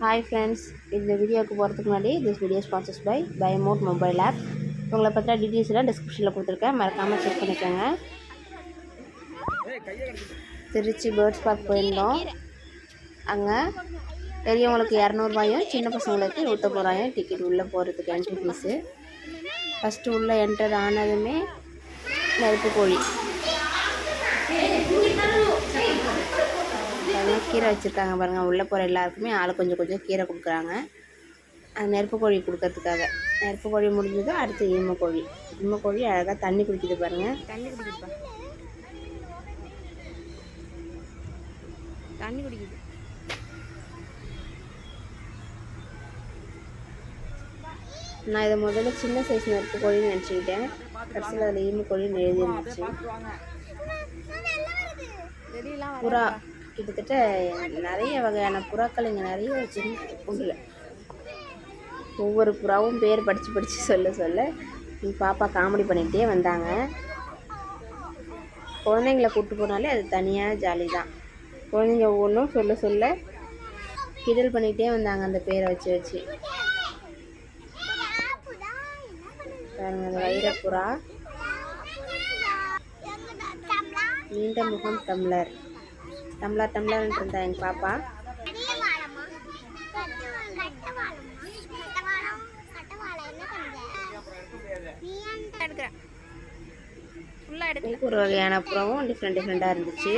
Hi friends, இந்த வீடியோவுக்கு போகிறதுக்கு முன்னாடி this video sponsors by mod mobile app. உங்களை பற்றின டீட்டெயில்ஸ் எல்லாம் டிஸ்கிரிப்ஷனில் கொடுத்துருக்கேன், மறக்காமல் செக் பண்ணிக்கோங்க. திருச்சி பேர்ட்ஸ் பார்க் போயிருந்தோம். அங்கே பெரியவங்களுக்கு 200 சின்ன பசங்களுக்கு 150 டிக்கெட் உள்ளே போகிறதுக்கு என்ட்ரி ஃபீஸு. ஃபஸ்ட்டு உள்ளே என்டர் ஆனதுமே நெருப்பு கோழி கீரை வச்சுருக்காங்க பாருங்கள். உள்ளே போகிற எல்லாருக்குமே ஆள் கொஞ்சம் கீரை கொடுக்குறாங்க. அது நெருப்பு கோழி கொடுக்கறதுக்காக. நெருப்பு கோழி முடிஞ்சதும் அடுத்து ஈம கோழி அழகாக தண்ணி குடிக்குது பாருங்கள். தண்ணி குடிக்குது. நான் இதை முதல்ல சின்ன சைஸ் நெருப்பு கோழின்னு நினச்சிக்கிட்டேன். கடைசியில் அதில் ஈம கோழின்னு எழுதி இருந்துச்சு. புறா கிட்டத்தட்ட நிறைய வகையான புறாக்கள் இங்கே நிறைய வச்சுருந்துல. ஒவ்வொரு புறாவும் பேர் படித்து சொல்ல பாப்பா காமெடி பண்ணிகிட்டே வந்தாங்க. குழந்தைங்கள கூப்பிட்டு போனாலே அது தனியாக ஜாலி தான். குழந்தைங்க ஒவ்வொன்றும் சொல்ல கிண்டல் பண்ணிகிட்டே வந்தாங்க அந்த பேரை வச்சு. பாருங்க, அந்த வைரப்புறா, நீண்ட முகம் டம்ளர்ன்ட்டு இருந்தா எங்கள் பாப்பா. ஒரு வகையான புறாவும் டிஃப்ரெண்ட்டாக இருந்துச்சு.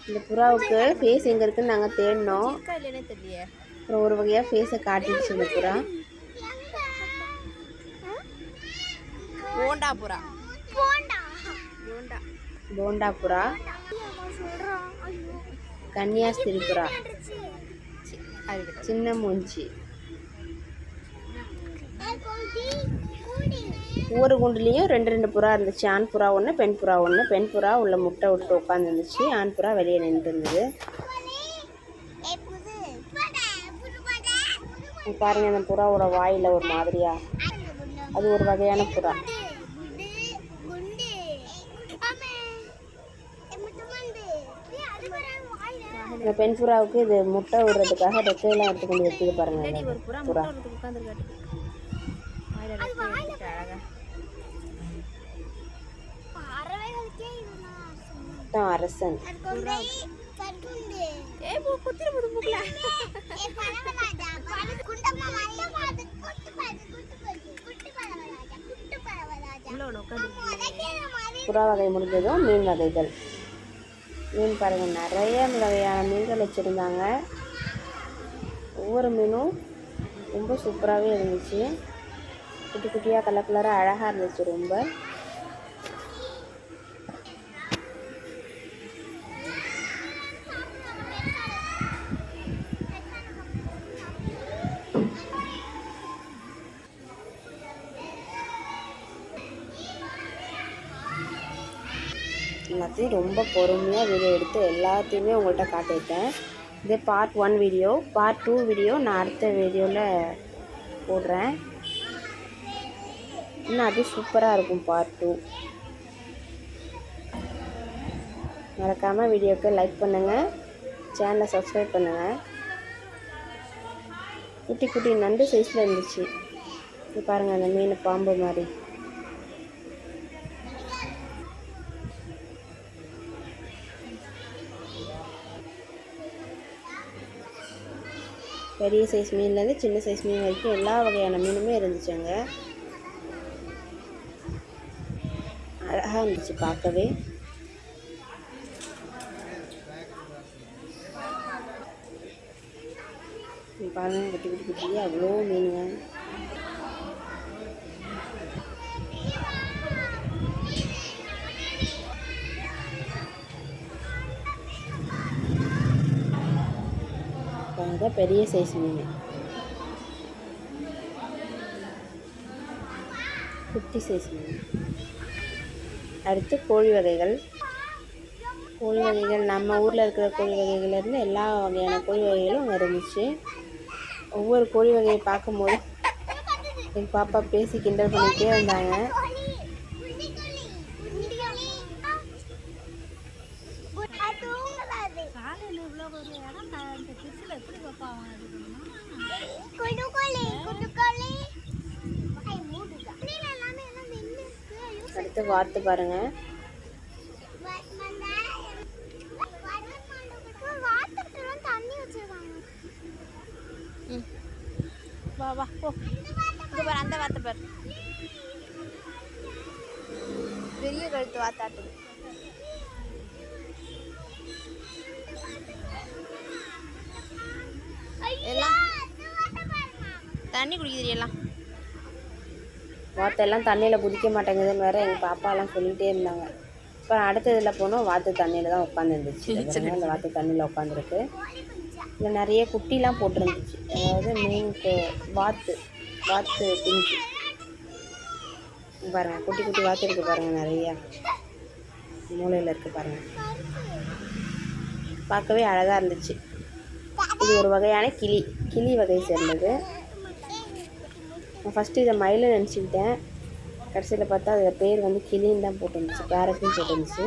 இந்த புறாவுக்கு ஃபேஸ் எங்கே இருக்குன்னு நாங்கள் தேடினோம். அப்புறம் ஒரு வகையாக ஃபேஸை காட்டிடுச்சு இந்த புறா. போண்டா புறா, கன்னியாஸ்திரி புறா, சின்ன மூஞ்சி. ஒவ்வொரு குண்டுலேயும் 2 புறா இருந்துச்சு. ஆண் புறா ஒன்று, பெண் புறா ஒன்று. பெண் புறா உள்ள முட்டை விட்டு உட்காந்துருந்துச்சு. ஆண் புறா வெளியே நின்று இருந்தது. பாருங்கள், அந்த புறாவோட வாயில் ஒரு மாதிரியா, அது ஒரு வகையான புறா. இந்த பெண் புறாவுக்கு இது முட்டை விடுறதுக்காக ரெக்கையெல்லாம் எடுத்து கொண்டு வைக்கிது பாருங்கள். புறா தான் அரசன். புறா வகை முடிஞ்சதும் மீன் வகைகள். மீன் பாருங்கள், நிறைய வகையான மீன்கள் வச்சுருந்தாங்க. ஒவ்வொரு மீனும் ரொம்ப சூப்பராகவே இருந்துச்சு. குட்டியாக கலராக அழகாக இருந்துச்சு ரொம்ப. எல்லாத்தையும் ரொம்ப பொறுமையாக வீடியோ எடுத்து எல்லாத்தையுமே உங்கள்கிட்ட காட்டியிருக்கேன். இது பார்ட் 1 வீடியோ. பார்ட் 2 வீடியோ நான் அடுத்த வீடியோவில் போடுறேன். இன்னும் அது சூப்பராக இருக்கும் பார்ட் 2. மறக்காமல் வீடியோவுக்கு லைக் பண்ணுங்கள், சேனலை சப்ஸ்கிரைப் பண்ணுங்கள். குட்டி நண்டு சைஸில் இருந்துச்சு. இது பாருங்கள், அந்த மீன் பாம்பு மாதிரி. பெரிய சைஸ் மீன்லேருந்து சின்ன சைஸ் மீன் வரைக்கும் எல்லா வகையான மீனுமே இருந்துச்சு. அங்கே அழகாக இருந்துச்சு பார்க்கவே. பாருங்கள், குட்டியாக அவ்வளோ மீனுங்க. பெரிய சைஸ் மீன், குட்டி சைஸ் மீன். அடுத்து கோழி வகைகள். நம்ம ஊரில் இருக்கிற கோழி வகைகள்லேருந்து எல்லா வகையான கோழி வகைகளும் அங்கே இருந்துச்சு. ஒவ்வொரு கோழி வகையை பார்க்கும்போது எங்கள் பாப்பா பேசி கிண்டல் பண்ணிகிட்டே வந்தாங்க. அடுத்து வாத்து பாருங்க. வா வா போ. இங்க பாரு அந்த வாத்தை பாரு. பெரிய கழுத்து வாத்தாட்டுது. எல்லாம் தண்ணி குடிக்குது. எல்லாம் வாத்தெல்லாம் தண்ணியில் குதிக்க மாட்டேங்குதுன்னு வேறு எங்கள் பாப்பாலாம் சொல்லிகிட்டே இருந்தாங்க. இப்போ அடுத்த இதில் போனோம், வாத்து தண்ணியில் தான் உட்காந்துருந்துச்சு. அந்த வாத்து தண்ணியில் உட்காந்துருக்கு. இதில் நிறைய குட்டிலாம் போட்டிருந்துச்சு. அதாவது மீனுக்கு வாத்து குஞ்சு பாருங்கள். குட்டி குட்டி வாத்து இருக்குது பாருங்கள், நிறையா மூலையில் இருக்குது பாருங்கள். பார்க்கவே அழகாக இருந்துச்சு. இது ஒரு வகையான கிளி வகையை சேர்ந்தது. நான் ஃபஸ்ட்டு இதை மயிலை நினச்சிக்கிட்டேன். கடைசியில் பார்த்தா அதில் பேர் வந்து கிளின்னு தான் போட்டுருந்துச்சு, பேரட்னு போட்டுருந்துச்சு.